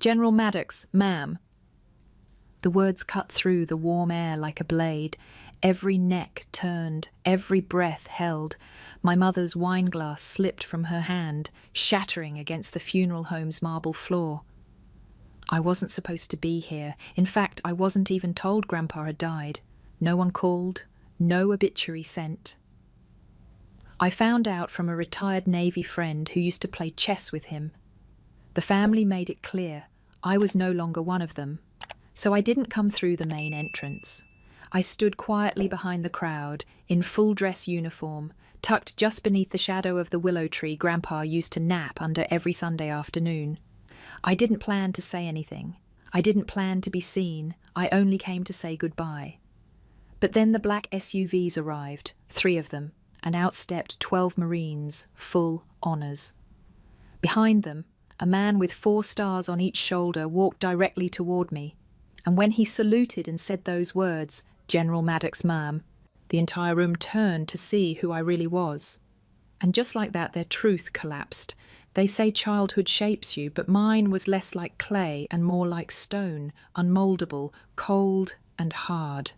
General Maddox, ma'am. The words cut through the warm air like a blade. Every neck turned, every breath held. My mother's wineglass slipped from her hand, shattering against the funeral home's marble floor. I wasn't supposed to be here. In fact, I wasn't even told Grandpa had died. No one called, no obituary sent. I found out from a retired Navy friend who used to play chess with him. The family made it clear I was no longer one of them. So I didn't come through the main entrance. I stood quietly behind the crowd, in full dress uniform, tucked just beneath the shadow of the willow tree Grandpa used to nap under every Sunday afternoon. I didn't plan to say anything. I didn't plan to be seen. I only came to say goodbye. But then the black SUVs arrived, 3 of them, and out stepped 12 Marines, full honours. Behind them, a man with 4 stars on each shoulder walked directly toward me. And when he saluted and said those words, General Maddox, ma'am, the entire room turned to see who I really was. And just like that, their truth collapsed. They say childhood shapes you, but mine was less like clay and more like stone, unmouldable, cold and hard.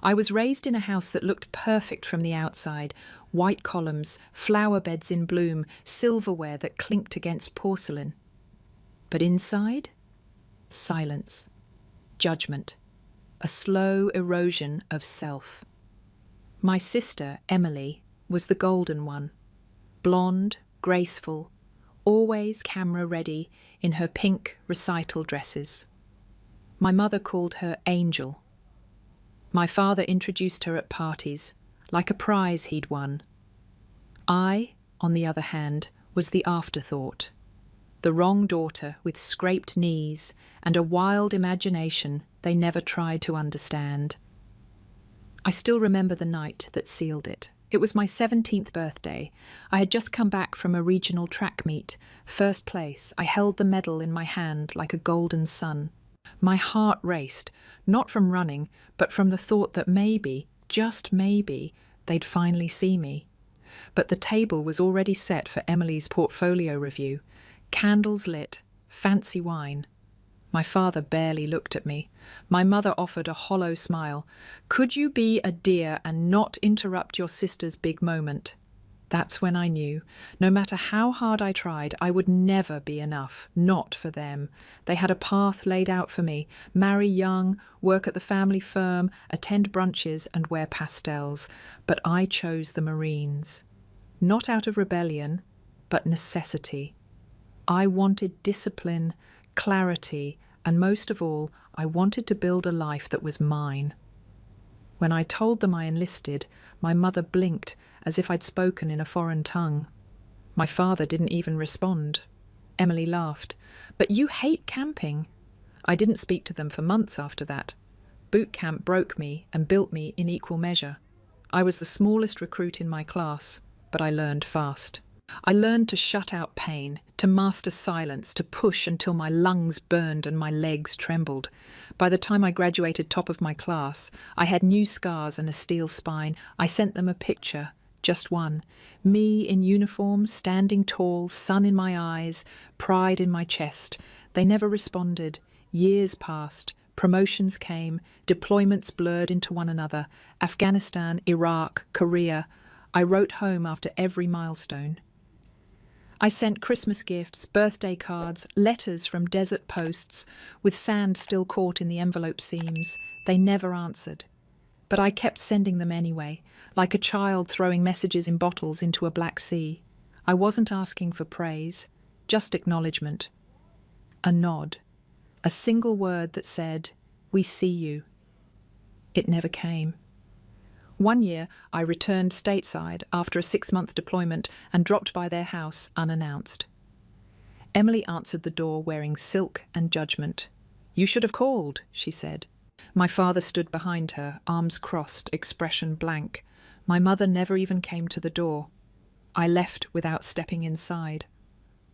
I was raised in a house that looked perfect from the outside. White columns, flower beds in bloom, silverware that clinked against porcelain. But inside, silence. Judgment, a slow erosion of self. My sister, Emily, was the golden one. Blonde, graceful, always camera ready in her pink recital dresses. My mother called her Angel. My father introduced her at parties, like a prize he'd won. I, on the other hand, was the afterthought. The wrong daughter with scraped knees and a wild imagination they never tried to understand. I still remember the night that sealed it. It was my 17th birthday. I had just come back from a regional track meet. First place, I held the medal in my hand like a golden sun. My heart raced, not from running, but from the thought that maybe, just maybe, they'd finally see me. But the table was already set for Emily's portfolio review. Candles lit, fancy wine. My father barely looked at me. My mother offered a hollow smile. Could you be a dear and not interrupt your sister's big moment? That's when I knew, no matter how hard I tried, I would never be enough, not for them. They had a path laid out for me, marry young, work at the family firm, attend brunches and wear pastels. But I chose the Marines. Not out of rebellion, but necessity. I wanted discipline, clarity, and most of all, I wanted to build a life that was mine. When I told them I enlisted, my mother blinked as if I'd spoken in a foreign tongue. My father didn't even respond. Emily laughed. But you hate camping. I didn't speak to them for months after that. Boot camp broke me and built me in equal measure. I was the smallest recruit in my class, but I learned fast. I learned to shut out pain, to master silence, to push until my lungs burned and my legs trembled. By the time I graduated top of my class, I had new scars and a steel spine. I sent them a picture, just one. Me in uniform, standing tall, sun in my eyes, pride in my chest. They never responded. Years passed. Promotions came. Deployments blurred into one another. Afghanistan, Iraq, Korea. I wrote home after every milestone. I sent Christmas gifts, birthday cards, letters from desert posts, with sand still caught in the envelope seams. They never answered. But I kept sending them anyway, like a child throwing messages in bottles into a black sea. I wasn't asking for praise, just acknowledgement. A nod. A single word that said, "We see you." It never came. One year, I returned stateside after a 6-month deployment and dropped by their house unannounced. Emily answered the door wearing silk and judgment. "You should have called," she said. My father stood behind her, arms crossed, expression blank. My mother never even came to the door. I left without stepping inside.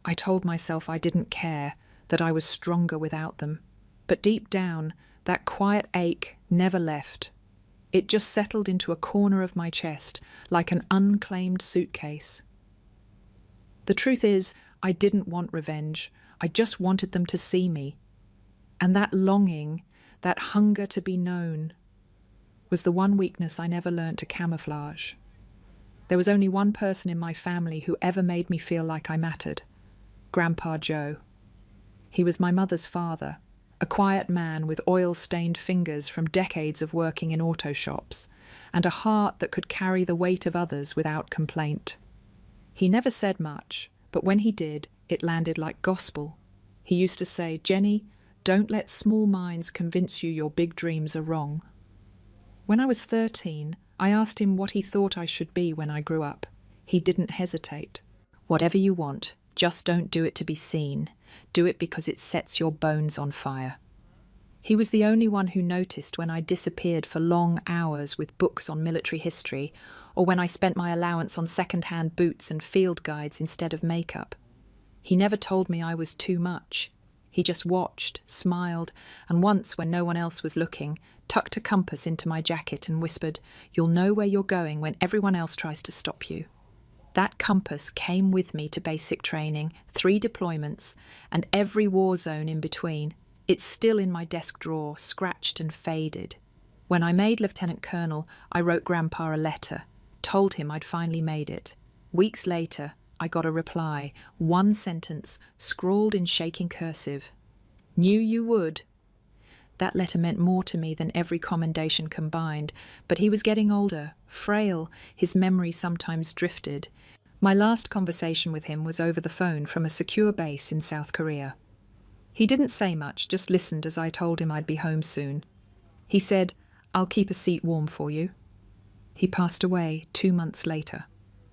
I told myself I didn't care, that I was stronger without them. But deep down, that quiet ache never left. It just settled into a corner of my chest, like an unclaimed suitcase. The truth is, I didn't want revenge. I just wanted them to see me. And that longing, that hunger to be known, was the one weakness I never learnt to camouflage. There was only one person in my family who ever made me feel like I mattered: Grandpa Joe. He was my mother's father, a quiet man with oil-stained fingers from decades of working in auto shops, and a heart that could carry the weight of others without complaint. He never said much, but when he did, it landed like gospel. He used to say, "Jenny, don't let small minds convince you your big dreams are wrong." When I was 13, I asked him what he thought I should be when I grew up. He didn't hesitate. "Whatever you want, just don't do it to be seen. Do it because it sets your bones on fire." He was the only one who noticed when I disappeared for long hours with books on military history, or when I spent my allowance on second-hand boots and field guides instead of makeup. He never told me I was too much. He just watched, smiled, and once, when no one else was looking, tucked a compass into my jacket and whispered, "You'll know where you're going when everyone else tries to stop you." That compass came with me to basic training, 3 deployments, and every war zone in between. It's still in my desk drawer, scratched and faded. When I made Lieutenant Colonel, I wrote Grandpa a letter, told him I'd finally made it. Weeks later, I got a reply, 1 sentence, scrawled in shaking cursive. "Knew you would." That letter meant more to me than every commendation combined, but he was getting older, frail, his memory sometimes drifted. My last conversation with him was over the phone from a secure base in South Korea. He didn't say much, just listened as I told him I'd be home soon. He said, "I'll keep a seat warm for you." He passed away 2 months later.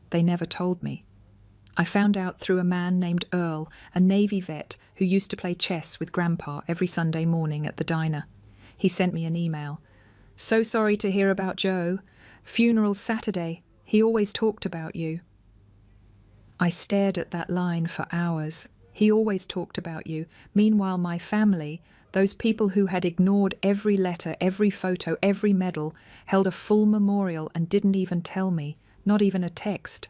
They never told me. I found out through a man named Earl, a Navy vet who used to play chess with Grandpa every Sunday morning at the diner. He sent me an email. "So sorry to hear about Joe. Funeral's Saturday. He always talked about you." I stared at that line for hours. He always talked about you. Meanwhile, my family, those people who had ignored every letter, every photo, every medal, held a full memorial and didn't even tell me, not even a text.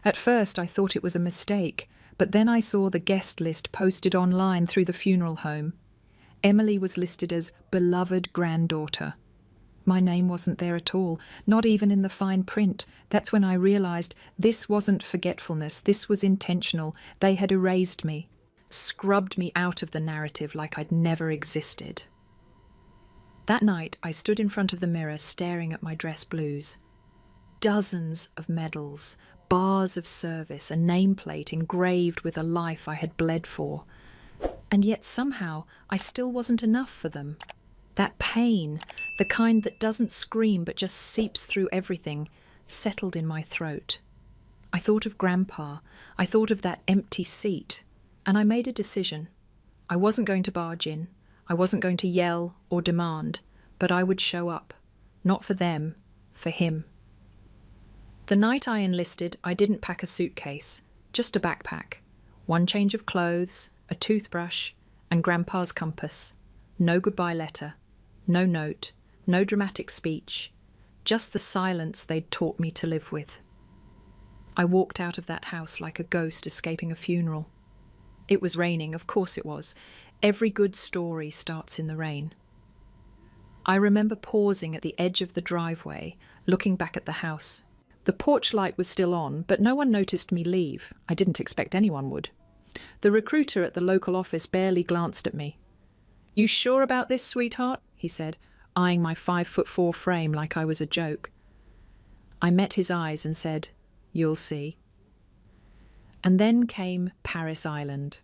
At first, I thought it was a mistake, but then I saw the guest list posted online through the funeral home. Emily was listed as beloved granddaughter. My name wasn't there at all, not even in the fine print. That's when I realized this wasn't forgetfulness, this was intentional. They had erased me, scrubbed me out of the narrative like I'd never existed. That night, I stood in front of the mirror staring at my dress blues. Dozens of medals, bars of service, a nameplate engraved with a life I had bled for. And yet somehow I still wasn't enough for them. That pain, the kind that doesn't scream but just seeps through everything, settled in my throat. I thought of Grandpa. I thought of that empty seat. And I made a decision. I wasn't going to barge in. I wasn't going to yell or demand. But I would show up. Not for them, for him. The night I enlisted, I didn't pack a suitcase, just a backpack. 1 change of clothes, a toothbrush, and Grandpa's compass. No goodbye letter, no note, no dramatic speech, just the silence they'd taught me to live with. I walked out of that house like a ghost escaping a funeral. It was raining, of course it was. Every good story starts in the rain. I remember pausing at the edge of the driveway, looking back at the house. The porch light was still on, but no one noticed me leave. I didn't expect anyone would. The recruiter at the local office barely glanced at me. "You sure about this, sweetheart?" he said, eyeing my 5'4" frame like I was a joke. I met his eyes and said, "You'll see." And then came Paris Island.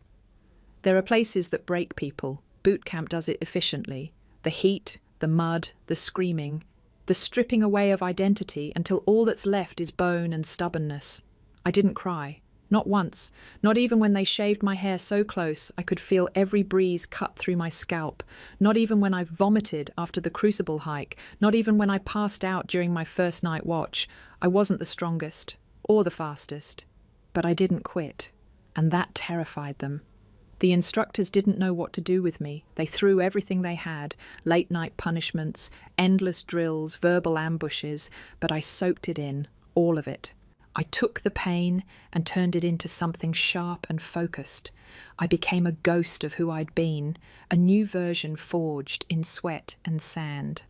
There are places that break people. Boot camp does it efficiently. The heat, the mud, the screaming, the stripping away of identity until all that's left is bone and stubbornness. I didn't cry. Not once. Not even when they shaved my hair so close I could feel every breeze cut through my scalp. Not even when I vomited after the Crucible hike. Not even when I passed out during my first night watch. I wasn't the strongest or the fastest. But I didn't quit. And that terrified them. The instructors didn't know what to do with me. They threw everything they had, late-night punishments, endless drills, verbal ambushes, but I soaked it in, all of it. I took the pain and turned it into something sharp and focused. I became a ghost of who I'd been, a new version forged in sweat and sand.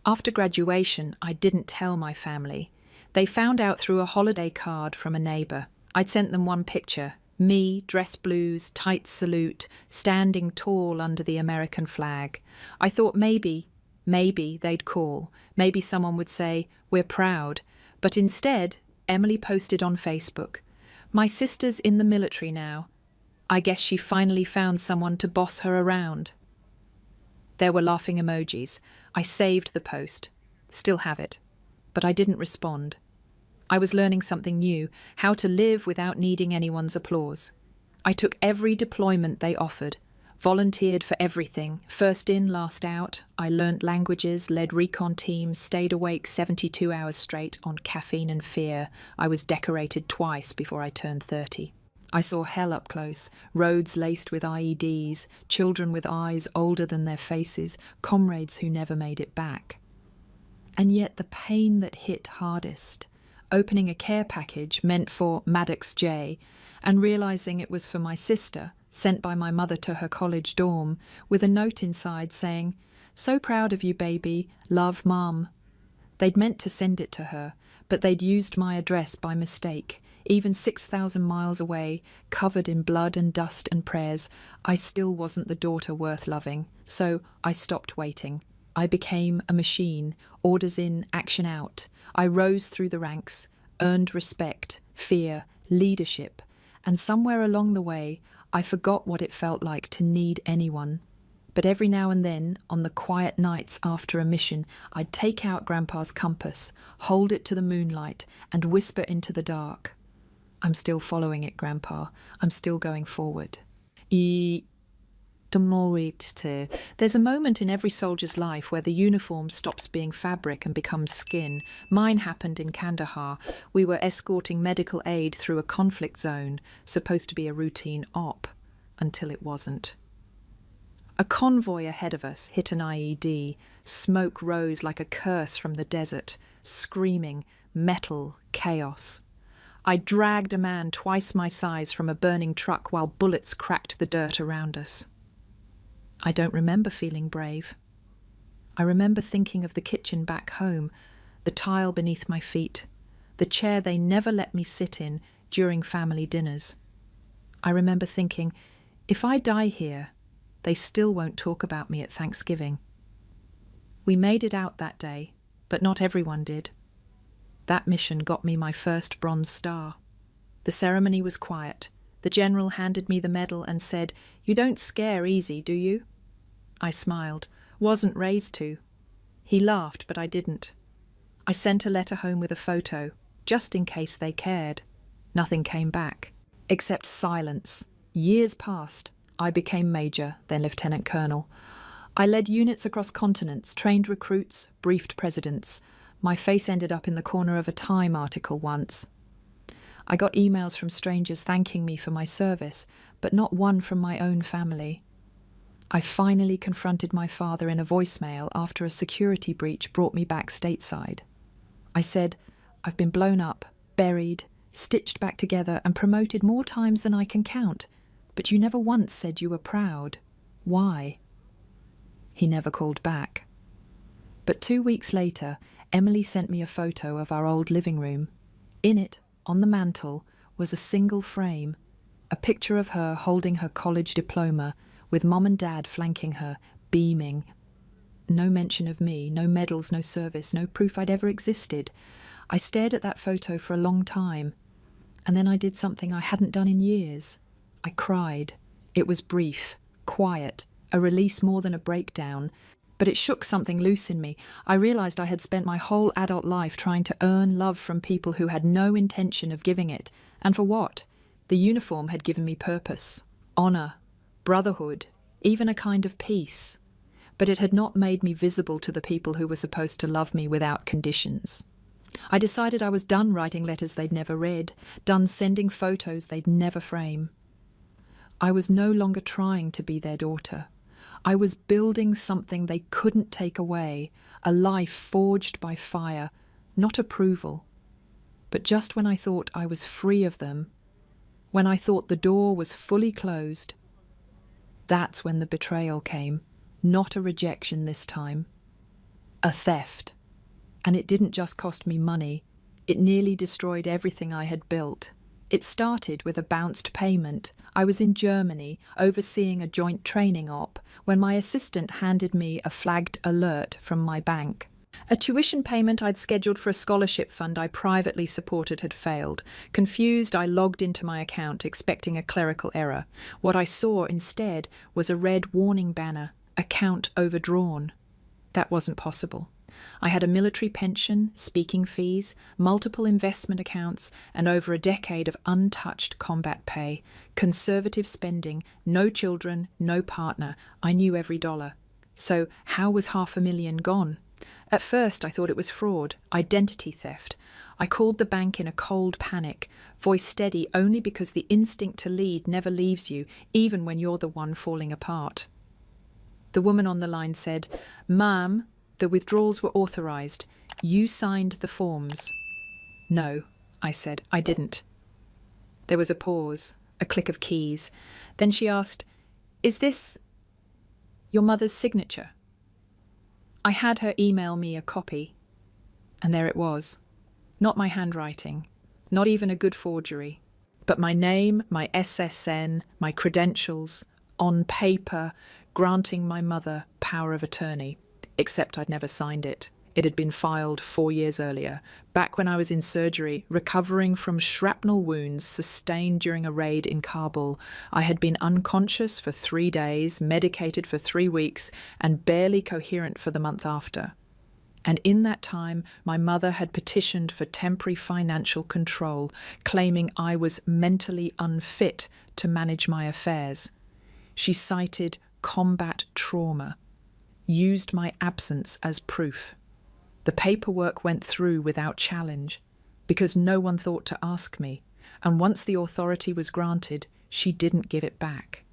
After graduation, I didn't tell my family. They found out through a holiday card from a neighbour. I'd sent them one picture, me, dress blues, tight salute, standing tall under the American flag. I thought maybe they'd call. Maybe someone would say, "We're proud." But instead, Emily posted on Facebook, "My sister's in the military now. I guess she finally found someone to boss her around." There were laughing emojis. I saved the post. Still have it. But I didn't respond. I was learning something new, how to live without needing anyone's applause. I took every deployment they offered, volunteered for everything, first in, last out. I learnt languages, led recon teams, stayed awake 72 hours straight on caffeine and fear. I was decorated twice before I turned 30. I saw hell up close, roads laced with IEDs, children with eyes older than their faces, comrades who never made it back. And yet the pain that hit hardest, opening a care package meant for Maddox J, and realising it was for my sister, sent by my mother to her college dorm, with a note inside saying, "So proud of you, baby, love, Mum." They'd meant to send it to her, but they'd used my address by mistake. Even 6,000 miles away, covered in blood and dust and prayers, I still wasn't the daughter worth loving, so I stopped waiting. I became a machine, orders in, action out. I rose through the ranks, earned respect, fear, leadership, and somewhere along the way, I forgot what it felt like to need anyone. But every now and then, on the quiet nights after a mission, I'd take out Grandpa's compass, hold it to the moonlight, and whisper into the dark, "I'm still following it, Grandpa. I'm still going forward." There's a moment in every soldier's life where the uniform stops being fabric and becomes skin. Mine happened in Kandahar. We were escorting medical aid through a conflict zone, supposed to be a routine op, until it wasn't. A convoy ahead of us hit an IED. Smoke rose like a curse from the desert, screaming, metal, chaos. I dragged a man twice my size from a burning truck while bullets cracked the dirt around us. I don't remember feeling brave. I remember thinking of the kitchen back home, the tile beneath my feet, the chair they never let me sit in during family dinners. I remember thinking, if I die here, they still won't talk about me at Thanksgiving. We made it out that day, but not everyone did. That mission got me my first Bronze Star. The ceremony was quiet. The general handed me the medal and said, "You don't scare easy, do you?" I smiled. Wasn't raised to. He laughed, but I didn't. I sent a letter home with a photo, just in case they cared. Nothing came back, except silence. Years passed. I became major, then lieutenant colonel. I led units across continents, trained recruits, briefed presidents. My face ended up in the corner of a Time article once. I got emails from strangers thanking me for my service, but not one from my own family. I finally confronted my father in a voicemail after a security breach brought me back stateside. I said, "I've been blown up, buried, stitched back together and promoted more times than I can count, but you never once said you were proud. Why?" He never called back. But 2 weeks later, Emily sent me a photo of our old living room. In it, on the mantel, was a single frame, a picture of her holding her college diploma, with Mum and Dad flanking her, beaming. No mention of me, no medals, no service, no proof I'd ever existed. I stared at that photo for a long time, and then I did something I hadn't done in years. I cried. It was brief, quiet, a release more than a breakdown, but it shook something loose in me. I realised I had spent my whole adult life trying to earn love from people who had no intention of giving it. And for what? The uniform had given me purpose, honour, brotherhood, even a kind of peace. But it had not made me visible to the people who were supposed to love me without conditions. I decided I was done writing letters they'd never read, done sending photos they'd never frame. I was no longer trying to be their daughter. I was building something they couldn't take away, a life forged by fire, not approval. But just when I thought I was free of them, when I thought the door was fully closed, that's when the betrayal came. Not a rejection this time. A theft. And it didn't just cost me money. It nearly destroyed everything I had built. It started with a bounced payment. I was in Germany, overseeing a joint training op, when my assistant handed me a flagged alert from my bank. A tuition payment I'd scheduled for a scholarship fund I privately supported had failed. Confused, I logged into my account, expecting a clerical error. What I saw instead was a red warning banner, account overdrawn. That wasn't possible. I had a military pension, speaking fees, multiple investment accounts, and over a decade of untouched combat pay. Conservative spending, no children, no partner. I knew every dollar. So how was $500,000 gone? At first I thought it was fraud, identity theft. I called the bank in a cold panic, voice steady only because the instinct to lead never leaves you, even when you're the one falling apart. The woman on the line said, "Ma'am, the withdrawals were authorised. You signed the forms." "No," I said, "I didn't." There was a pause, a click of keys. Then she asked, "Is this your mother's signature?" I had her email me a copy, and there it was. Not my handwriting, not even a good forgery, but my name, my SSN, my credentials, on paper, granting my mother power of attorney, except I'd never signed it. It had been filed 4 years earlier, back when I was in surgery, recovering from shrapnel wounds sustained during a raid in Kabul. I had been unconscious for 3 days, medicated for 3 weeks, and barely coherent for the month after. And in that time, my mother had petitioned for temporary financial control, claiming I was mentally unfit to manage my affairs. She cited combat trauma, used my absence as proof. The paperwork went through without challenge, because no one thought to ask me, and once the authority was granted, she didn't give it back.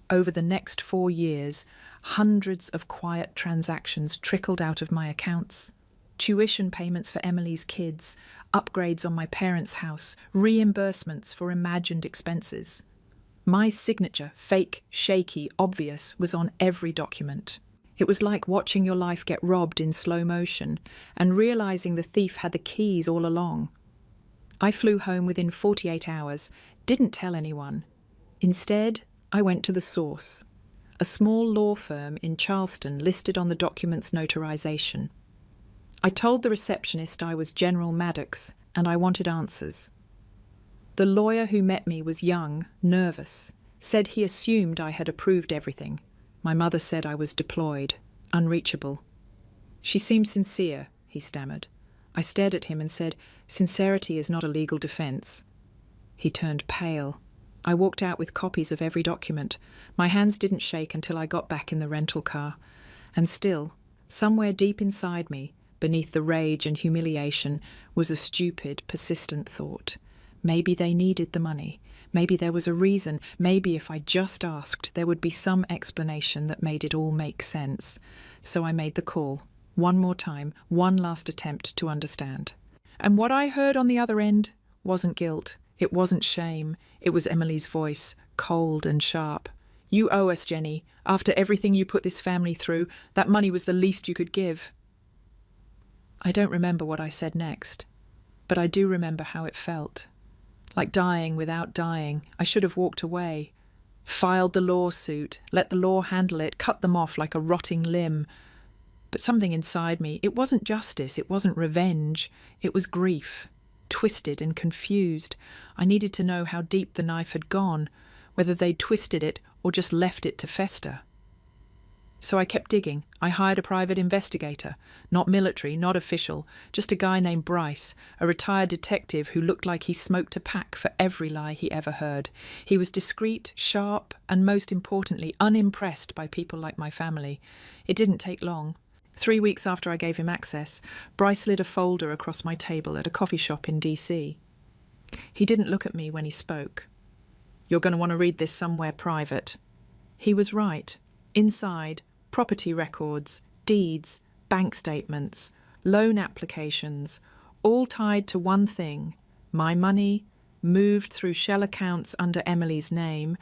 Over the next 4 years, hundreds of quiet transactions trickled out of my accounts. Tuition payments for Emily's kids, upgrades on my parents' house, reimbursements for imagined expenses. My signature, fake, shaky, obvious, was on every document. It was like watching your life get robbed in slow motion and realizing the thief had the keys all along. I flew home within 48 hours, didn't tell anyone. Instead, I went to the source, a small law firm in Charleston listed on the document's notarization. I told the receptionist I was General Maddox and I wanted answers. The lawyer who met me was young, nervous, said he assumed I had approved everything. My mother said I was deployed, unreachable. "She seemed sincere," he stammered. I stared at him and said, "Sincerity is not a legal defense." He turned pale. I walked out with copies of every document. My hands didn't shake until I got back in the rental car. And still, somewhere deep inside me, beneath the rage and humiliation, was a stupid, persistent thought. Maybe they needed the money. Maybe there was a reason. Maybe if I just asked, there would be some explanation that made it all make sense. So I made the call. One more time, one last attempt to understand. And what I heard on the other end wasn't guilt. It wasn't shame. It was Emily's voice, cold and sharp. "You owe us, Jenny. After everything you put this family through, that money was the least you could give." I don't remember what I said next, but I do remember how it felt. Like dying without dying. I should have walked away, filed the lawsuit, let the law handle it, cut them off like a rotting limb. But something inside me, it wasn't justice, it wasn't revenge, it was grief, twisted and confused. I needed to know how deep the knife had gone, whether they'd twisted it or just left it to fester. So I kept digging. I hired a private investigator, not military, not official, just a guy named Bryce, a retired detective who looked like he smoked a pack for every lie he ever heard. He was discreet, sharp, and most importantly, unimpressed by people like my family. It didn't take long. 3 weeks after I gave him access, Bryce slid a folder across my table at a coffee shop in DC. He didn't look at me when he spoke. "You're going to want to read this somewhere private." He was right. Inside, property records, deeds, bank statements, loan applications, all tied to one thing: my money, moved through shell accounts under Emily's name,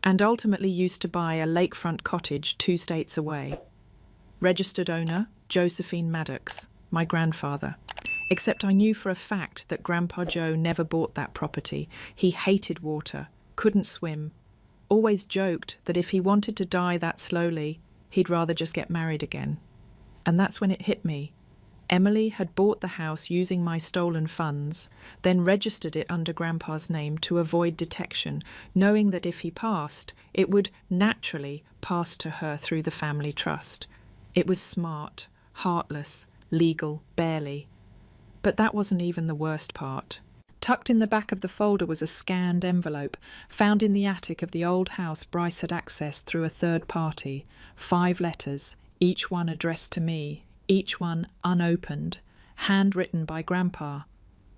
and ultimately used to buy a lakefront cottage 2 states away. Registered owner, Josephine Maddox, my grandfather. Except I knew for a fact that Grandpa Joe never bought that property. He hated water, couldn't swim, always joked that if he wanted to die that slowly, he'd rather just get married again. And that's when it hit me. Emily had bought the house using my stolen funds, then registered it under Grandpa's name to avoid detection, knowing that if he passed, it would naturally pass to her through the family trust. It was smart, heartless, legal, barely. But that wasn't even the worst part. Tucked in the back of the folder was a scanned envelope, found in the attic of the old house Bryce had accessed through a third party. 5 letters, each one addressed to me, each one unopened, handwritten by Grandpa.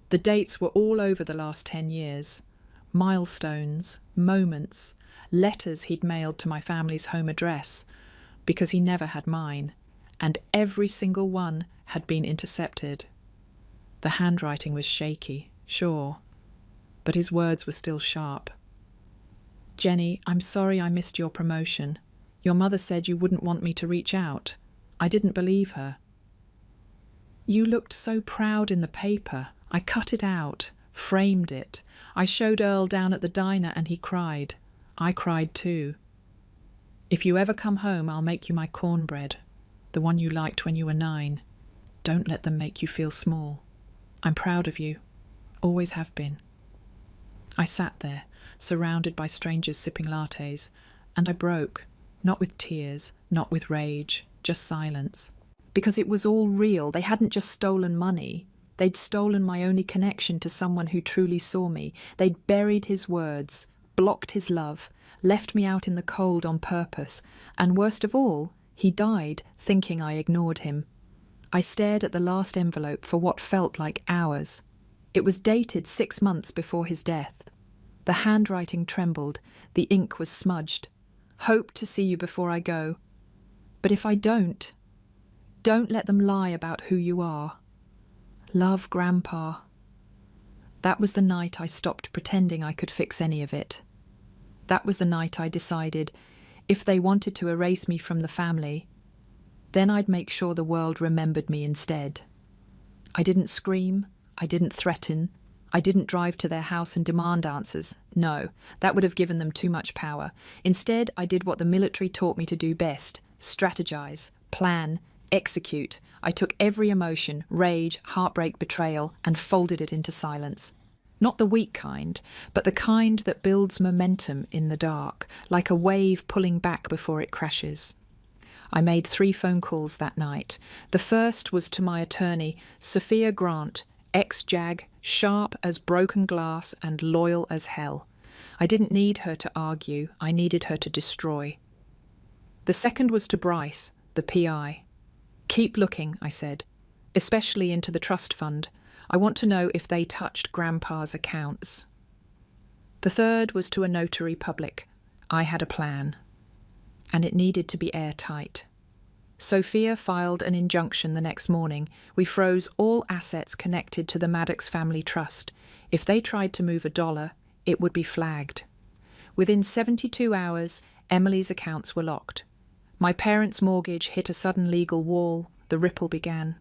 The dates were all over the last 10 years. Milestones, moments, letters he'd mailed to my family's home address, because he never had mine, and every single one had been intercepted. The handwriting was shaky, sure, but his words were still sharp. "Jenny, I'm sorry I missed your promotion. Your mother said you wouldn't want me to reach out. I didn't believe her. You looked so proud in the paper. I cut it out, framed it. I showed Earl down at the diner and he cried. I cried too. If you ever come home, I'll make you my cornbread, the one you liked when you were 9. Don't let them make you feel small. I'm proud of you. Always have been." I sat there, surrounded by strangers sipping lattes, and I broke, not with tears, not with rage, just silence. Because it was all real. They hadn't just stolen money. They'd stolen my only connection to someone who truly saw me. They'd buried his words, blocked his love, left me out in the cold on purpose, and worst of all, he died thinking I ignored him. I stared at the last envelope for what felt like hours. It was dated 6 months before his death. The handwriting trembled, the ink was smudged. "Hope to see you before I go. But if I don't let them lie about who you are. Love, Grandpa." That was the night I stopped pretending I could fix any of it. That was the night I decided, if they wanted to erase me from the family, then I'd make sure the world remembered me instead. I didn't scream, I didn't threaten, I didn't drive to their house and demand answers. No, that would have given them too much power. Instead, I did what the military taught me to do best: strategize, plan, execute. I took every emotion, rage, heartbreak, betrayal, and folded it into silence. Not the weak kind, but the kind that builds momentum in the dark, like a wave pulling back before it crashes. I made 3 phone calls that night. The first was to my attorney, Sophia Grant, ex-JAG, sharp as broken glass and loyal as hell. I didn't need her to argue, I needed her to destroy. The second was to Bryce, the PI. "Keep looking," I said, "especially into the trust fund. I want to know if they touched Grandpa's accounts." The third was to a notary public. I had a plan, and it needed to be airtight. Sophia filed an injunction the next morning. We froze all assets connected to the Maddox family trust. If they tried to move $1, it would be flagged. Within 72 hours, Emily's accounts were locked. My parents' mortgage hit a sudden legal wall. The ripple began.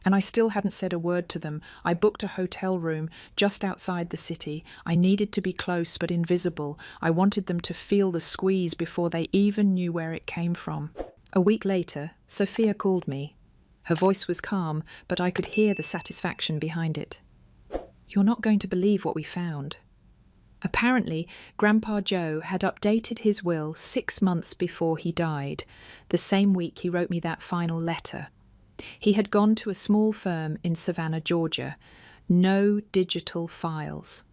And I still hadn't said a word to them. I booked a hotel room just outside the city. I needed to be close but invisible. I wanted them to feel the squeeze before they even knew where it came from. A week later, Sophia called me. Her voice was calm, but I could hear the satisfaction behind it. "You're not going to believe what we found." Apparently, Grandpa Joe had updated his will 6 months before he died, the same week he wrote me that final letter. He had gone to a small firm in Savannah, Georgia. No digital files,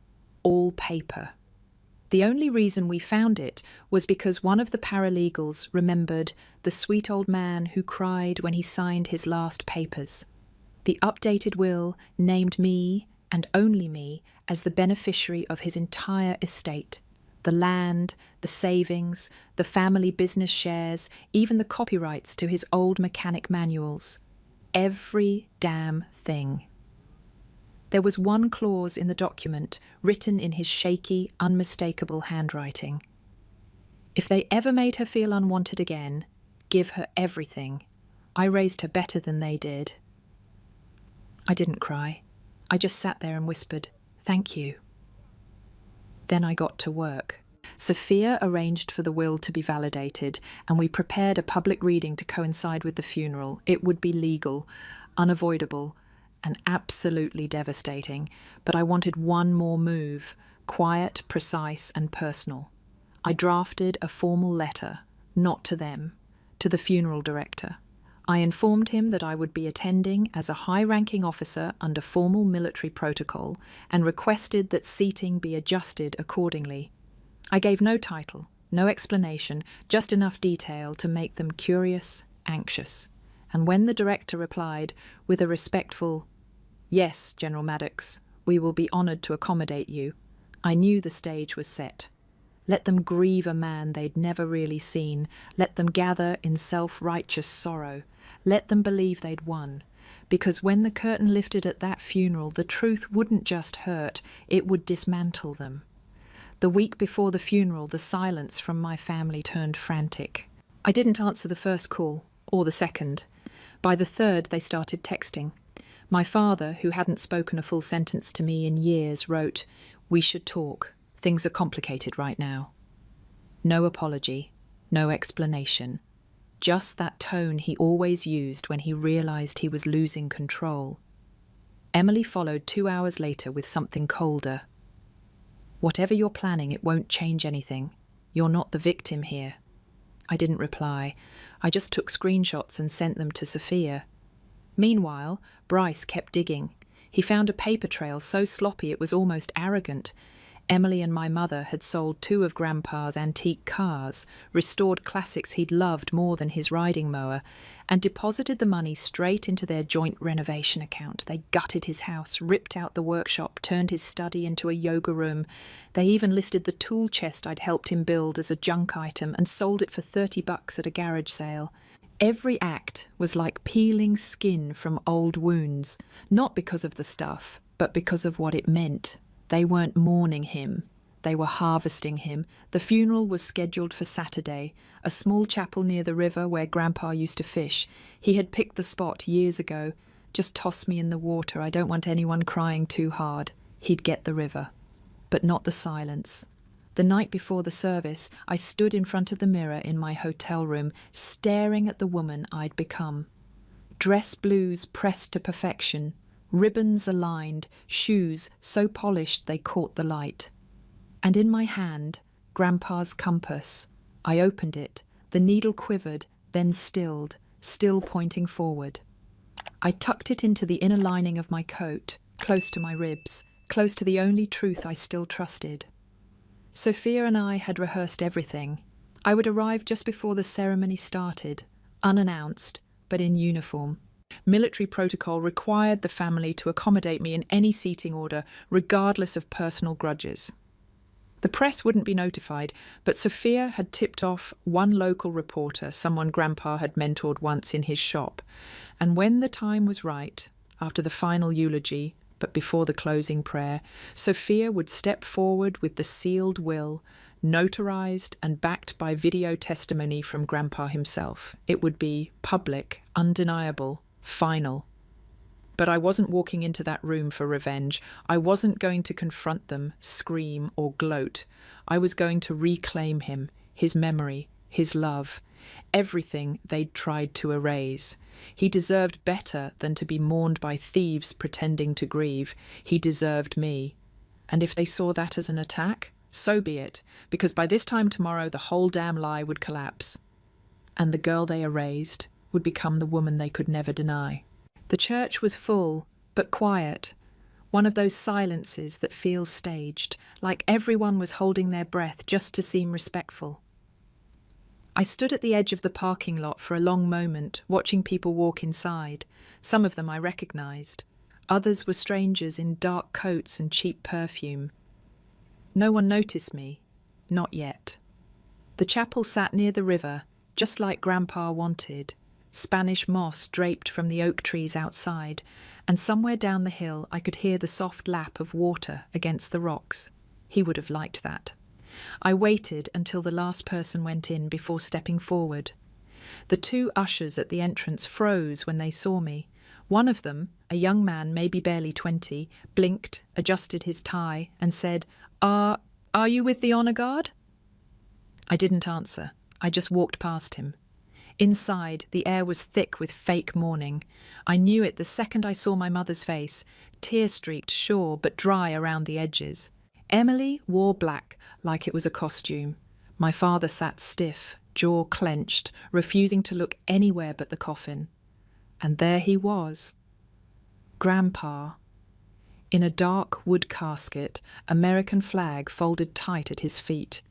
all paper. The only reason we found it was because one of the paralegals remembered the sweet old man who cried when he signed his last papers. The updated will named me, and only me, as the beneficiary of his entire estate. The land, the savings, the family business shares, even the copyrights to his old mechanic manuals. Every damn thing. There was one clause in the document, written in his shaky, unmistakable handwriting. If they ever made her feel unwanted again, give her everything. I raised her better than they did. I didn't cry. I just sat there and whispered, "Thank you." Then I got to work. Sophia arranged for the will to be validated, and we prepared a public reading to coincide with the funeral. It would be legal, unavoidable, and absolutely devastating. But I wanted one more move, quiet, precise, and personal. I drafted a formal letter, not to them, to the funeral director. I informed him that I would be attending as a high-ranking officer under formal military protocol and requested that seating be adjusted accordingly. I gave no title, no explanation, just enough detail to make them curious, anxious. And when the director replied with a respectful, "Yes, General Maddox, we will be honoured to accommodate you," I knew the stage was set. Let them grieve a man they'd never really seen. Let them gather in self-righteous sorrow. Let them believe they'd won. Because when the curtain lifted at that funeral, the truth wouldn't just hurt, it would dismantle them. The week before the funeral, the silence from my family turned frantic. I didn't answer the first call, or the second. By the third, they started texting. My father, who hadn't spoken a full sentence to me in years, wrote, "We should talk. Things are complicated right now." No apology, no explanation. Just that tone he always used when he realised he was losing control. Emily followed 2 hours later with something colder. "Whatever you're planning, it won't change anything. You're not the victim here." I didn't reply. I just took screenshots and sent them to Sophia. Meanwhile, Bryce kept digging. He found a paper trail so sloppy it was almost arrogant. Emily and my mother had sold 2 of Grandpa's antique cars, restored classics he'd loved more than his riding mower, and deposited the money straight into their joint renovation account. They gutted his house, ripped out the workshop, turned his study into a yoga room. They even listed the tool chest I'd helped him build as a junk item and sold it for $30 at a garage sale. Every act was like peeling skin from old wounds, not because of the stuff, but because of what it meant. They weren't mourning him. They were harvesting him. The funeral was scheduled for Saturday, a small chapel near the river where Grandpa used to fish. He had picked the spot years ago. "Just toss me in the water. I don't want anyone crying too hard." He'd get the river. But not the silence. The night before the service, I stood in front of the mirror in my hotel room, staring at the woman I'd become. Dress blues pressed to perfection, ribbons aligned, shoes so polished they caught the light. And in my hand, Grandpa's compass. I opened it. The needle quivered, then stilled, still pointing forward. I tucked it into the inner lining of my coat, close to my ribs, close to the only truth I still trusted. Sophia and I had rehearsed everything. I would arrive just before the ceremony started, unannounced, but in uniform. Military protocol required the family to accommodate me in any seating order, regardless of personal grudges. The press wouldn't be notified, but Sophia had tipped off one local reporter, someone Grandpa had mentored once in his shop. And when the time was right, after the final eulogy, but before the closing prayer, Sophia would step forward with the sealed will, notarized and backed by video testimony from Grandpa himself. It would be public, undeniable, final. But I wasn't walking into that room for revenge. I wasn't going to confront them, scream, or gloat. I was going to reclaim him, his memory, his love, everything they'd tried to erase. He deserved better than to be mourned by thieves pretending to grieve. He deserved me. And if they saw that as an attack, so be it, because by this time tomorrow the whole damn lie would collapse. And the girl they erased would become the woman they could never deny. The church was full, but quiet. One of those silences that feels staged, like everyone was holding their breath just to seem respectful. I stood at the edge of the parking lot for a long moment, watching people walk inside. Some of them I recognised. Others were strangers in dark coats and cheap perfume. No one noticed me. Not yet. The chapel sat near the river, just like Grandpa wanted. Spanish moss draped from the oak trees outside, and somewhere down the hill I could hear the soft lap of water against the rocks. He would have liked that. I waited until the last person went in before stepping forward. The two ushers at the entrance froze when they saw me. One of them, a young man, maybe barely 20, blinked, adjusted his tie, and said, Are you with the Honour Guard?" I didn't answer. I just walked past him. Inside, the air was thick with fake mourning. I knew it the second I saw my mother's face, tear-streaked, sure, but dry around the edges. Emily wore black, like it was a costume. My father sat stiff, jaw clenched, refusing to look anywhere but the coffin. And there he was. Grandpa. In a dark wood casket, American flag folded tight at his feet.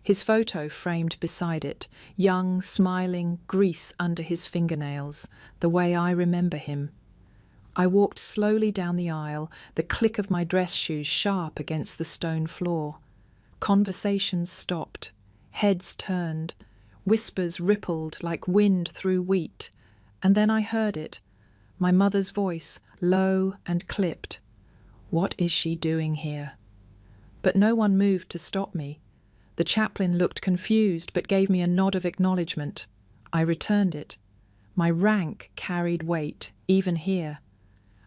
His photo framed beside it, young, smiling, grease under his fingernails, the way I remember him. I walked slowly down the aisle, the click of my dress shoes sharp against the stone floor. Conversations stopped. Heads turned. Whispers rippled like wind through wheat. And then I heard it. My mother's voice, low and clipped. What is she doing here? But no one moved to stop me. The chaplain looked confused but gave me a nod of acknowledgement. I returned it. My rank carried weight, even here.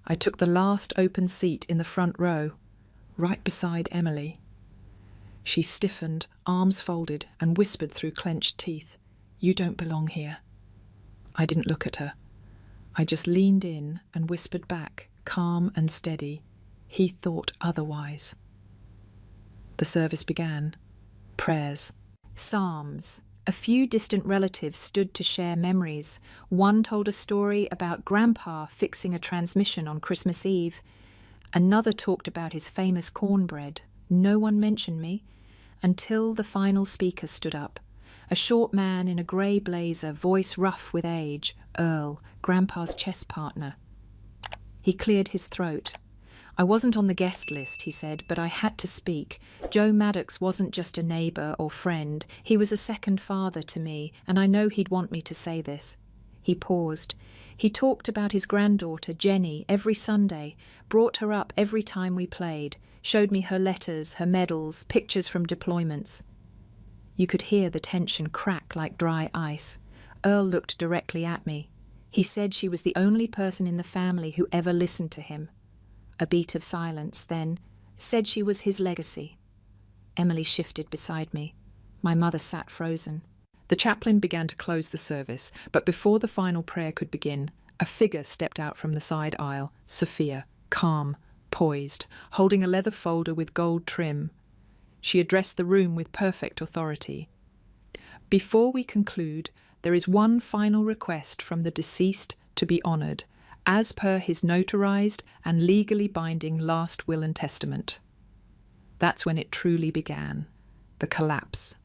I took the last open seat in the front row, right beside Emily. She stiffened, arms folded, and whispered through clenched teeth, "You don't belong here." I didn't look at her. I just leaned in and whispered back, calm and steady, "He thought otherwise." The service began. Prayers. Psalms. A few distant relatives stood to share memories. One told a story about Grandpa fixing a transmission on Christmas Eve. Another talked about his famous cornbread. No one mentioned me, until the final speaker stood up. A short man in a grey blazer, voice rough with age, Earl, Grandpa's chess partner. He cleared his throat. "I wasn't on the guest list," he said, "but I had to speak. Joe Maddox wasn't just a neighbour or friend. He was a second father to me, and I know he'd want me to say this." He paused. He talked about his granddaughter, Jenny, every Sunday, brought her up every time we played, showed me her letters, her medals, pictures from deployments. You could hear the tension crack like dry ice. Earl looked directly at me. He said she was the only person in the family who ever listened to him. A beat of silence, then, said she was his legacy. Emily shifted beside me. My mother sat frozen. The chaplain began to close the service, but before the final prayer could begin, a figure stepped out from the side aisle, Sophia, calm, poised, holding a leather folder with gold trim. She addressed the room with perfect authority. "Before we conclude, there is one final request from the deceased to be honoured, as per his notarized and legally binding last will and testament." That's when it truly began, the collapse.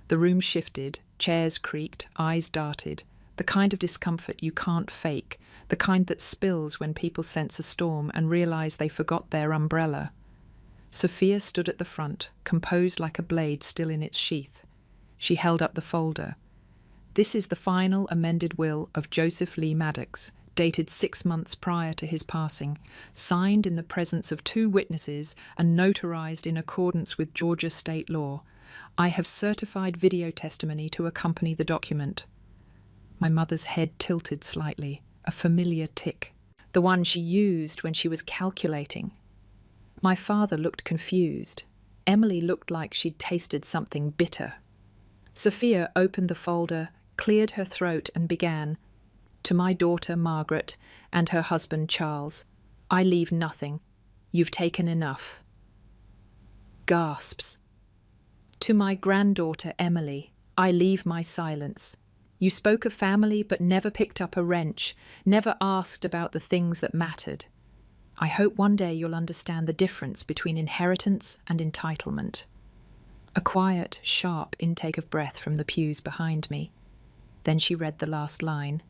The room shifted, chairs creaked, eyes darted, the kind of discomfort you can't fake, the kind that spills when people sense a storm and realise they forgot their umbrella. Sophia stood at the front, composed like a blade still in its sheath. She held up the folder. "This is the final amended will of Joseph Lee Maddox, dated 6 months prior to his passing, signed in the presence of 2 witnesses and notarized in accordance with Georgia state law. I have certified video testimony to accompany the document." My mother's head tilted slightly, a familiar tic. The one she used when she was calculating. My father looked confused. Emily looked like she'd tasted something bitter. Sophia opened the folder, cleared her throat and began, "To my daughter Margaret and her husband Charles, I leave nothing. You've taken enough." Gasps. "To my granddaughter Emily, I leave my silence. You spoke of family but never picked up a wrench, never asked about the things that mattered. I hope one day you'll understand the difference between inheritance and entitlement." A quiet, sharp intake of breath from the pews behind me. Then she read the last line.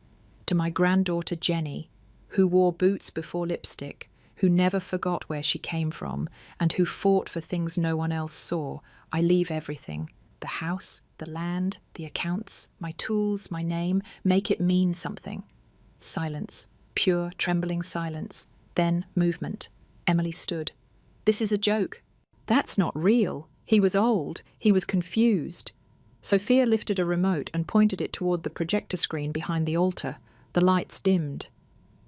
"To my granddaughter Jenny, who wore boots before lipstick, who never forgot where she came from, and who fought for things no one else saw, I leave everything. The house, the land, the accounts, my tools, my name, make it mean something. Silence. Pure, trembling silence. Then movement. Emily stood. This is a joke. That's not real. He was old. He was confused. Sophia lifted a remote and pointed it toward the projector screen behind the altar. The lights dimmed.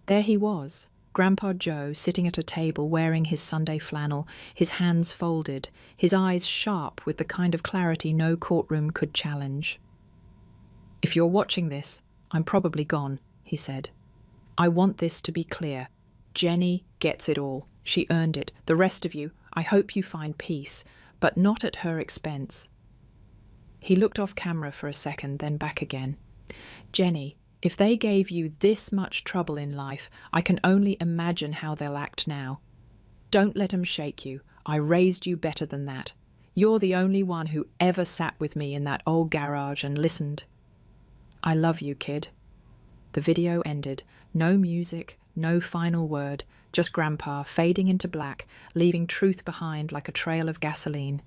There he was, Grandpa Joe, sitting at a table wearing his Sunday flannel, his hands folded, his eyes sharp with the kind of clarity no courtroom could challenge. "If you're watching this, I'm probably gone," he said. "I want this to be clear. Jenny gets it all. She earned it. The rest of you, I hope you find peace, but not at her expense." He looked off camera for a second, then back again. "Jenny, if they gave you this much trouble in life, I can only imagine how they'll act now. Don't let 'em shake you. I raised you better than that. You're the only one who ever sat with me in that old garage and listened. I love you, kid." The video ended. No music, no final word, just Grandpa fading into black, leaving truth behind like a trail of gasoline.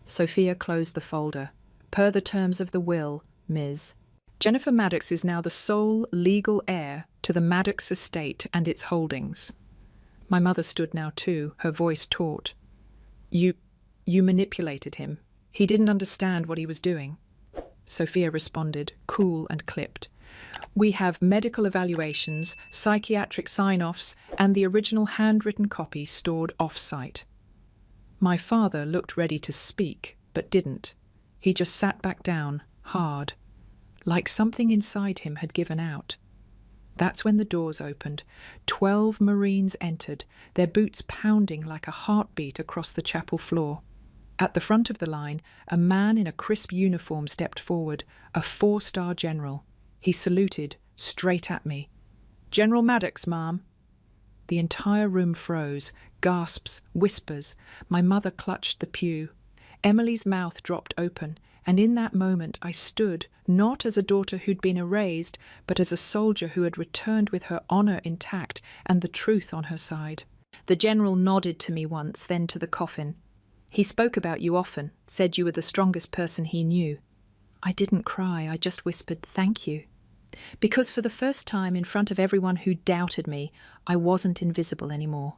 Sophia closed the folder. "Per the terms of the will, Ms. Jennifer Maddox is now the sole legal heir to the Maddox estate and its holdings." My mother stood now too, her voice taut. You manipulated him. He didn't understand what he was doing." Sophia responded, cool and clipped. "We have medical evaluations, psychiatric sign-offs, and the original handwritten copy stored off-site." My father looked ready to speak, but didn't. He just sat back down, hard, like something inside him had given out. That's when the doors opened. 12 Marines entered, their boots pounding like a heartbeat across the chapel floor. At the front of the line, a man in a crisp uniform stepped forward, a 4-star general. He saluted, straight at me. "General Maddox, ma'am." The entire room froze, gasps, whispers. My mother clutched the pew. Emily's mouth dropped open, and in that moment I stood, not as a daughter who'd been erased, but as a soldier who had returned with her honour intact and the truth on her side. The general nodded to me once, then to the coffin. "He spoke about you often, said you were the strongest person he knew." I didn't cry, I just whispered, "Thank you." Because for the first time in front of everyone who doubted me, I wasn't invisible anymore.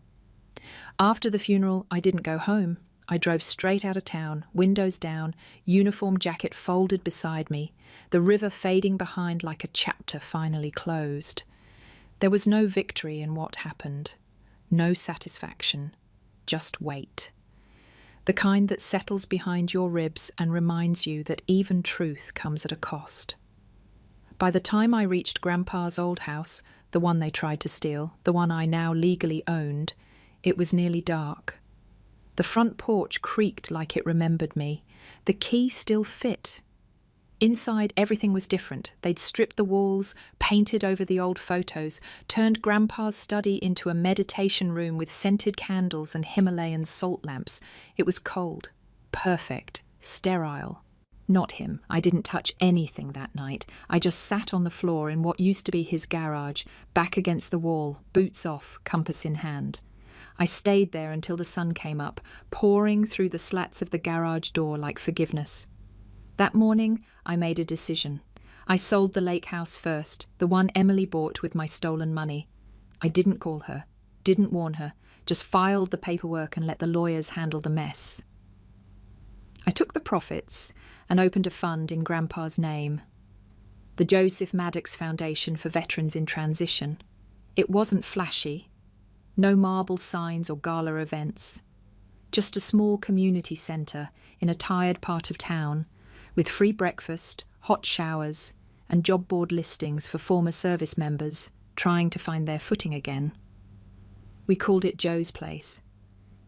After the funeral, I didn't go home. I drove straight out of town, windows down, uniform jacket folded beside me, the river fading behind like a chapter finally closed. There was no victory in what happened, no satisfaction, just weight. The kind that settles behind your ribs and reminds you that even truth comes at a cost. By the time I reached Grandpa's old house, the one they tried to steal, the one I now legally owned, it was nearly dark. The front porch creaked like it remembered me. The key still fit. Inside, everything was different. They'd stripped the walls, painted over the old photos, turned Grandpa's study into a meditation room with scented candles and Himalayan salt lamps. It was cold, perfect, sterile. Not him. I didn't touch anything that night. I just sat on the floor in what used to be his garage, back against the wall, boots off, compass in hand. I stayed there until the sun came up, pouring through the slats of the garage door like forgiveness. That morning, I made a decision. I sold the lake house first, the one Emily bought with my stolen money. I didn't call her, didn't warn her, just filed the paperwork and let the lawyers handle the mess. I took the profits and opened a fund in Grandpa's name, the Joseph Maddox Foundation for Veterans in Transition. It wasn't flashy. No marble signs or gala events. Just a small community centre in a tired part of town, with free breakfast, hot showers, and job board listings for former service members trying to find their footing again. We called it Joe's Place.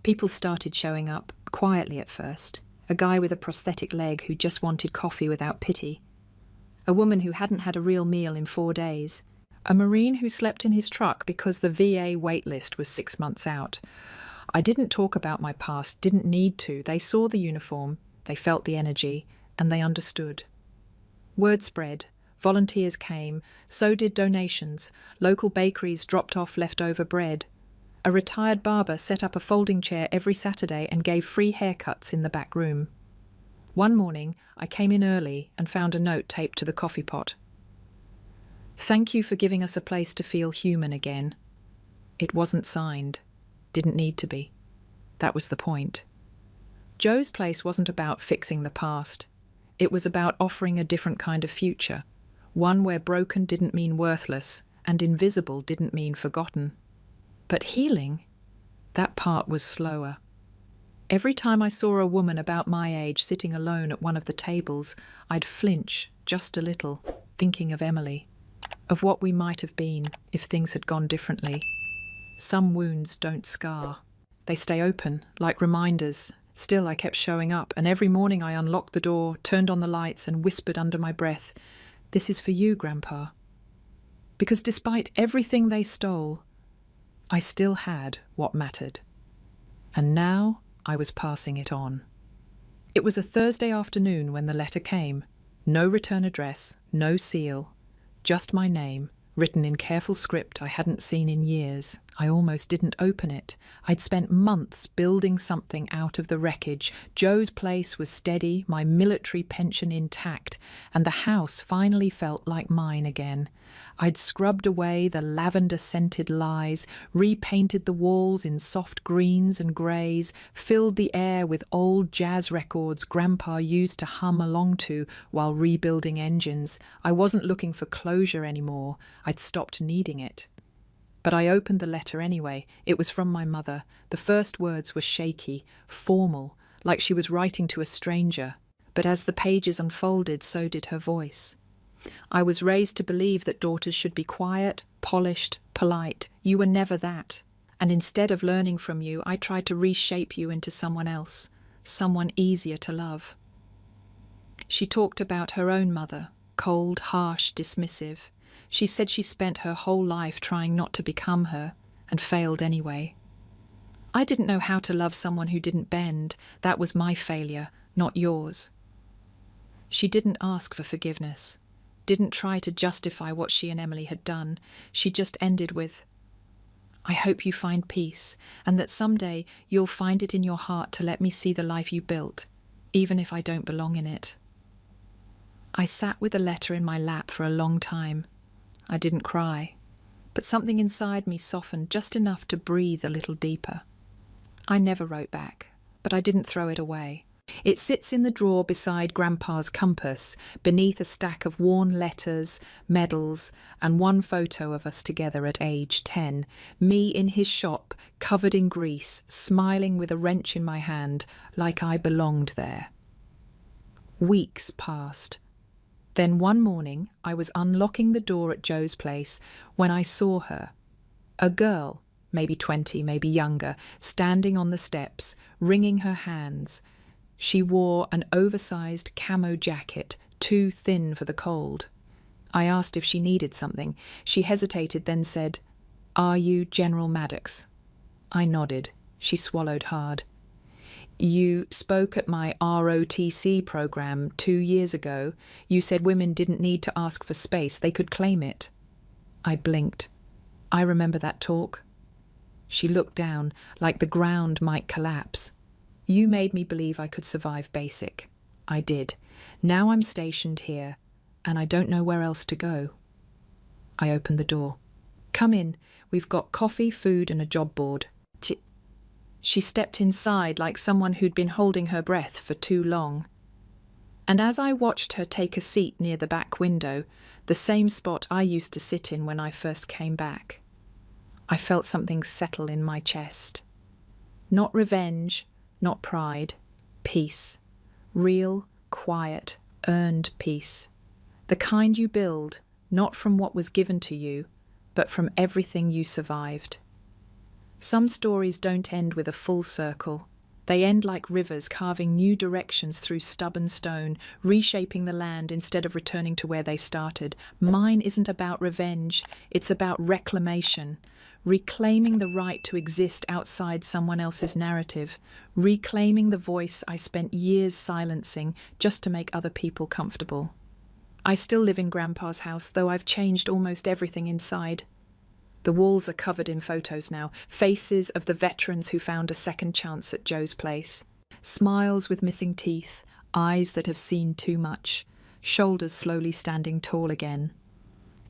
People started showing up, quietly at first. A guy with a prosthetic leg who just wanted coffee without pity. A woman who hadn't had a real meal in 4 days. A Marine who slept in his truck because the VA wait list was 6 months out. I didn't talk about my past, didn't need to. They saw the uniform, they felt the energy, and they understood. Word spread. Volunteers came. So did donations. Local bakeries dropped off leftover bread. A retired barber set up a folding chair every Saturday and gave free haircuts in the back room. One morning, I came in early and found a note taped to the coffee pot. "Thank you for giving us a place to feel human again." It wasn't signed. Didn't need to be. That was the point. Joe's place wasn't about fixing the past. It was about offering a different kind of future, one where broken didn't mean worthless and invisible didn't mean forgotten. But healing, that part was slower. Every time I saw a woman about my age sitting alone at one of the tables, I'd flinch just a little, thinking of Emily, of what we might have been if things had gone differently. Some wounds don't scar. They stay open, like reminders. Still, I kept showing up, and every morning I unlocked the door, turned on the lights, and whispered under my breath, "This is for you, Grandpa." Because despite everything they stole, I still had what mattered. And now I was passing it on. It was a Thursday afternoon when the letter came. No return address, no seal, just my name, written in careful script I hadn't seen in years. I almost didn't open it. I'd spent months building something out of the wreckage. Joe's place was steady, my military pension intact, and the house finally felt like mine again. I'd scrubbed away the lavender-scented lies, repainted the walls in soft greens and greys, filled the air with old jazz records Grandpa used to hum along to while rebuilding engines. I wasn't looking for closure anymore. I'd stopped needing it. But I opened the letter anyway. It was from my mother. The first words were shaky, formal, like she was writing to a stranger. But as the pages unfolded, so did her voice. "I was raised to believe that daughters should be quiet, polished, polite. You were never that. And instead of learning from you, I tried to reshape you into someone else, someone easier to love." She talked about her own mother, cold, harsh, dismissive. She said she spent her whole life trying not to become her, and failed anyway. I didn't know how to love someone who didn't bend. That was my failure, not yours. She didn't ask for forgiveness, didn't try to justify what she and Emily had done. She just ended with, "I hope you find peace, and that someday you'll find it in your heart to let me see the life you built, even if I don't belong in it." I sat with the letter in my lap for a long time. I didn't cry, but something inside me softened just enough to breathe a little deeper. I never wrote back, but I didn't throw it away. It sits in the drawer beside Grandpa's compass, beneath a stack of worn letters, medals, and one photo of us together at age 10, me in his shop, covered in grease, smiling with a wrench in my hand, like I belonged there. Weeks passed. Then one morning I was unlocking the door at Joe's place when I saw her. A girl, maybe 20, maybe younger, standing on the steps, wringing her hands. She wore an oversized camo jacket, too thin for the cold. I asked if she needed something. She hesitated, then said, "Are you General Maddox?" I nodded. She swallowed hard. "You spoke at my ROTC program 2 years ago. You said women didn't need to ask for space, they could claim it." I blinked. I remember that talk. She looked down, like the ground might collapse. "You made me believe I could survive basic." I did. Now I'm stationed here, and I don't know where else to go. I opened the door. "Come in. We've got coffee, food, and a job board." She stepped inside like someone who'd been holding her breath for too long. And as I watched her take a seat near the back window, the same spot I used to sit in when I first came back, I felt something settle in my chest. Not revenge, not pride, peace. Real, quiet, earned peace. The kind you build, not from what was given to you, but from everything you survived. Some stories don't end with a full circle. They end like rivers carving new directions through stubborn stone, reshaping the land instead of returning to where they started. Mine isn't about revenge, it's about reclamation. Reclaiming the right to exist outside someone else's narrative. Reclaiming the voice I spent years silencing just to make other people comfortable. I still live in Grandpa's house, though I've changed almost everything inside. The walls are covered in photos now, faces of the veterans who found a second chance at Joe's place. Smiles with missing teeth, eyes that have seen too much, shoulders slowly standing tall again.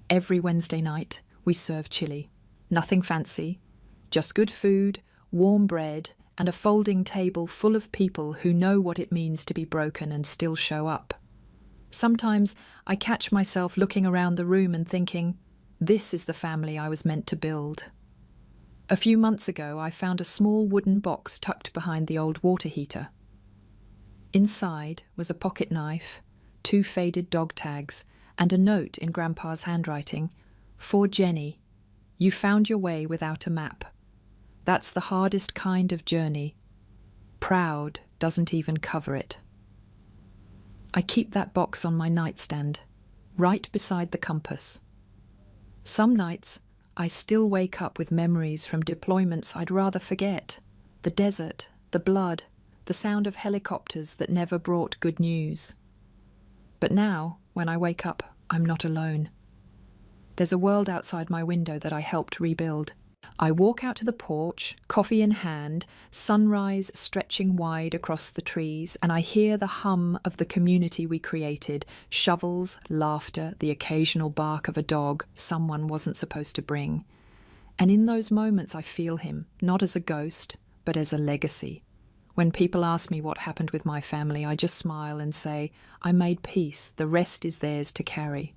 Every Wednesday night, we serve chili. Nothing fancy, just good food, warm bread, and a folding table full of people who know what it means to be broken and still show up. Sometimes I catch myself looking around the room and thinking, this is the family I was meant to build. A few months ago, I found a small wooden box tucked behind the old water heater. Inside was a pocket knife, 2 faded dog tags, and a note in Grandpa's handwriting. For Jenny, you found your way without a map. That's the hardest kind of journey. Proud doesn't even cover it. I keep that box on my nightstand, right beside the compass. Some nights, I still wake up with memories from deployments I'd rather forget. The desert, the blood, the sound of helicopters that never brought good news. But now, when I wake up, I'm not alone. There's a world outside my window that I helped rebuild. I walk out to the porch, coffee in hand, sunrise stretching wide across the trees, and I hear the hum of the community we created, shovels, laughter, the occasional bark of a dog someone wasn't supposed to bring. And in those moments I feel him, not as a ghost, but as a legacy. When people ask me what happened with my family, I just smile and say, I made peace, the rest is theirs to carry.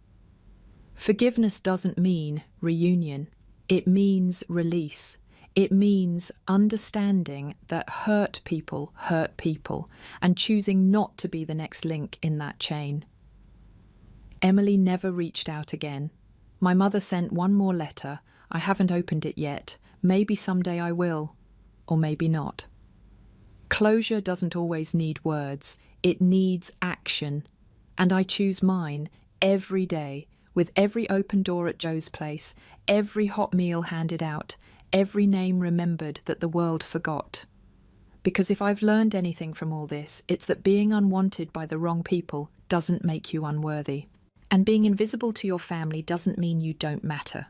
Forgiveness doesn't mean reunion. It means release. It means understanding that hurt people, and choosing not to be the next link in that chain. Emily never reached out again. My mother sent one more letter. I haven't opened it yet. Maybe someday I will, or maybe not. Closure doesn't always need words. It needs action. And I choose mine every day, with every open door at Joe's place, every hot meal handed out, every name remembered that the world forgot. Because if I've learned anything from all this, it's that being unwanted by the wrong people doesn't make you unworthy. And being invisible to your family doesn't mean you don't matter.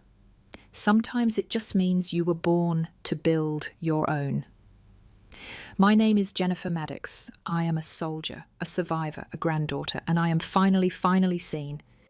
Sometimes it just means you were born to build your own. My name is Jennifer Maddox. I am a soldier, a survivor, a granddaughter, and I am finally seen.